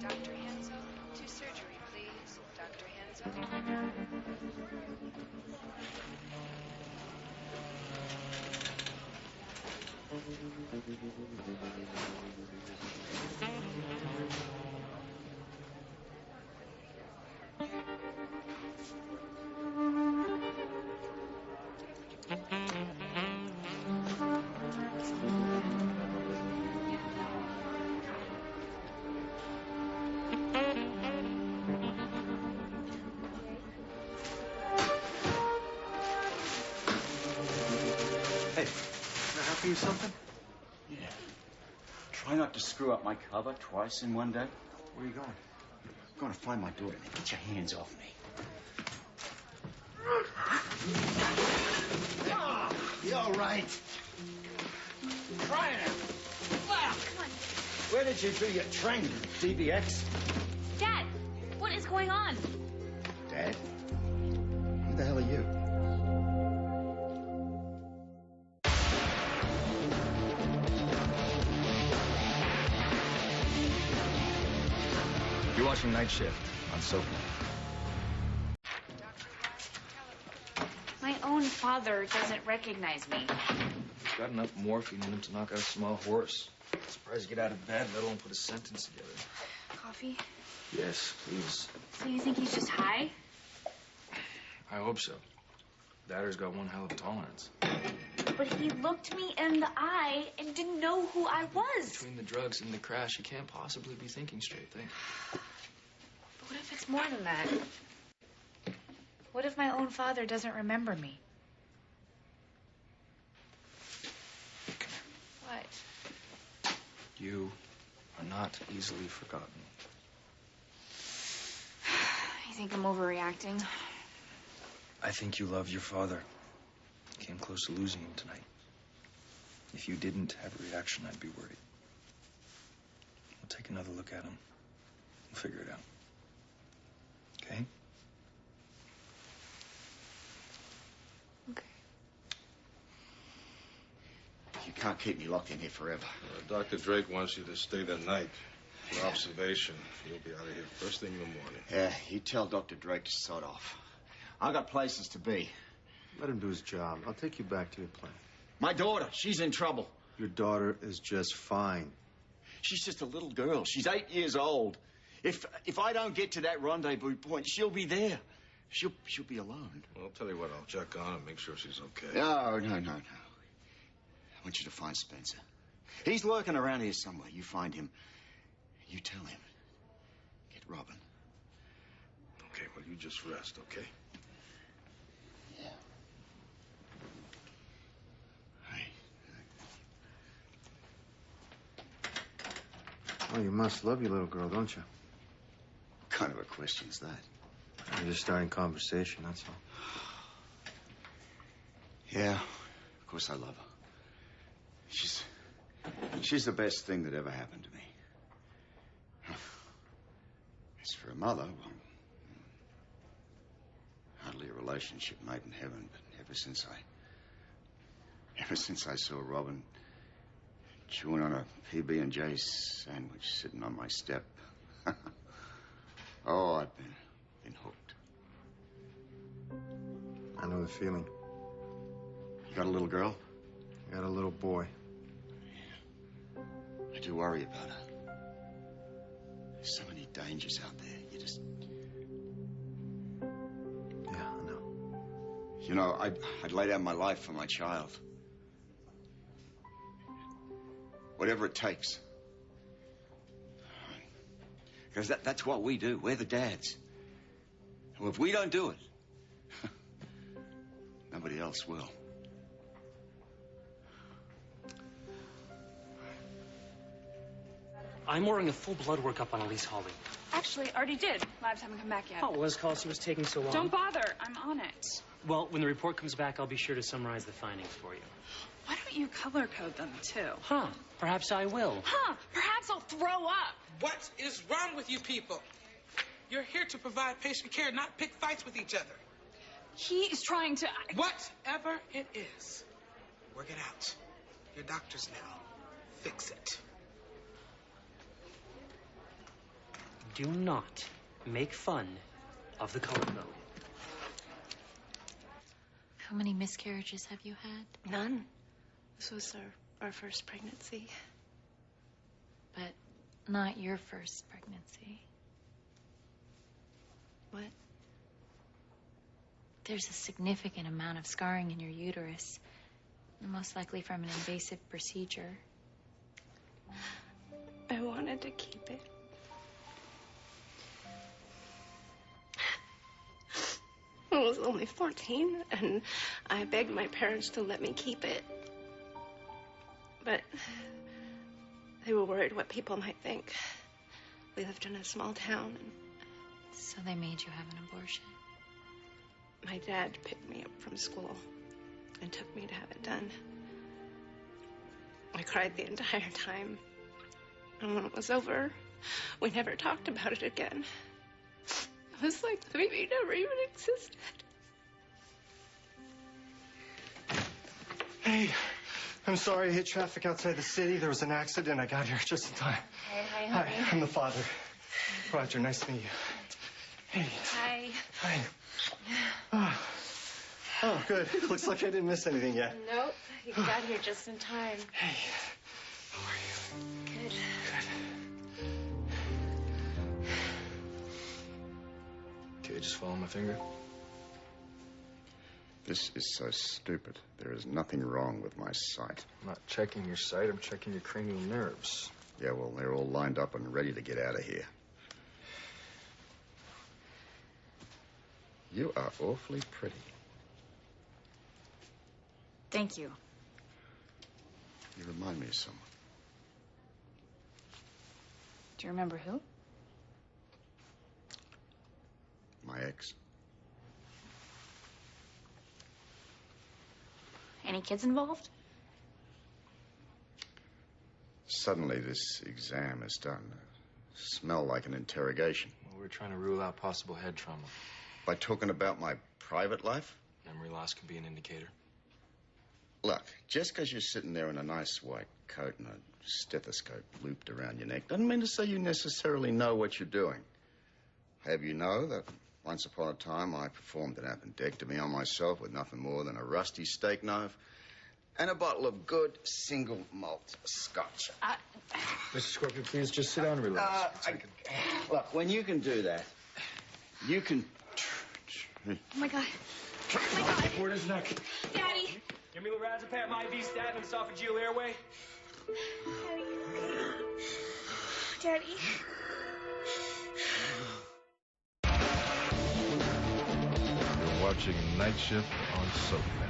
Dr. Hensel, to surgery, please. Dr. Hensel. Hey, can I help you with something? Yeah. Try not to screw up my cover twice in one day. Where are you going? I'm going to find my daughter. Now, get your hands off me. You all right? Try it out. Wow. Come on. Where did you do your training? DBX? Dad, what is going on? Dad? Who the hell are you? You're watching Night Shift on Soapnet. My own father doesn't recognize me. He's got enough morphine in him to knock out a small horse. Surprised you get out of bed, let alone put a sentence together. Coffee? Yes, please. So you think he's just high? I hope so. Dadder's got one hell of a tolerance. But he looked me in the eye and didn't know who I was. Between the drugs and the crash, he can't possibly be thinking straight. Think. But what if it's more than that? What if my own father doesn't remember me? What? You are not easily forgotten. You think I'm overreacting? I think you love your father. Came close to losing him tonight. If you didn't have a reaction, I'd be worried. We'll take another look at him. We'll figure it out. Okay? Okay. You can't keep me locked in here forever. Dr. Drake wants you to stay the night for observation. You'll be out of here first thing in the morning. Yeah, you tell Dr. Drake to sod off. I got places to be. Let him do his job. I'll take you back to your plan. My daughter, she's in trouble. Your daughter is just fine. She's just a little girl. She's 8 years old. If I don't get to that rendezvous point, she'll be there. She'll be alone. Well, I'll tell you what, I'll check on her and make sure she's okay. No. I want you to find Spencer. He's lurking around here somewhere. You find him. You tell him. Get Robin. Okay, well, you just rest, okay? Yeah. Hey. Oh, you must love your little girl, don't you? What kind of a question's that? You're just starting conversation, that's all. Yeah, of course I love her. She's the best thing that ever happened to me. As for a mother, well, hardly a relationship made in heaven, but ever since I saw Robin chewing on a PB&J sandwich sitting on my step, oh, I've been hooked. I know the feeling. You got a little girl? I got a little boy. I do worry about her. There's so many dangers out there. You just... Yeah, I know. You know, I'd lay down my life for my child. Whatever it takes. Because that's what we do. We're the dads. Well, if we don't do it, nobody else will. I'm ordering a full blood workup on Elise Hawley. Actually, already did. Labs haven't come back yet. Oh, was Kelsey was taking so long? Don't bother. I'm on it. Well, when the report comes back, I'll be sure to summarize the findings for you. Why don't you color code them, too? Huh. Perhaps I will. Huh. Perhaps I'll throw up. What is wrong with you people? You're here to provide patient care, not pick fights with each other. He is trying to... Whatever it is, work it out. You're doctors now. Fix it. Do not make fun of the color code. How many miscarriages have you had? None. This was our first pregnancy. But not your first pregnancy. What? There's a significant amount of scarring in your uterus, most likely from an invasive procedure. I wanted to keep it. I was only 14, and I begged my parents to let me keep it. But they were worried what people might think. We lived in a small town, and So they made you have an abortion. my dad picked me up from school and took me to have it done. I cried the entire time. And when it was over, we never talked about it again. It was like the baby never even existed. Hey, I'm sorry I hit traffic outside the city. There was an accident. I got here just in time. Hi, Hi, I'm the father. Roger, nice to meet you. Hey. Hi. Hi. Oh, good. Looks like I didn't miss anything yet. Nope, you got here just in time. Hey, how are you? Good. Okay, just follow my finger. This is so stupid. There is nothing wrong with my sight. I'm not checking your sight, I'm checking your cranial nerves. Yeah, well, they're all lined up and ready to get out of here. You are awfully pretty. Thank you. You remind me of someone. Do you remember who? My ex. Any kids involved? Suddenly, this exam is done. Smell like an interrogation. Well, we're trying to rule out possible head trauma. By talking about my private life? Memory loss could be an indicator. Look, just because you're sitting there in a nice white coat and a stethoscope looped around your neck doesn't mean to say you necessarily know what you're doing. Have you know that once upon a time I performed an appendectomy on myself with nothing more than a rusty steak knife and a bottle of good single malt scotch? Mr. Scorpio, please just sit down and relax. Look, when you can do that, you can... Oh my God. Where his neck? Daddy. Give me lorazepam IV stat and esophageal airway. Daddy. You're watching Night Shift on Soapnet.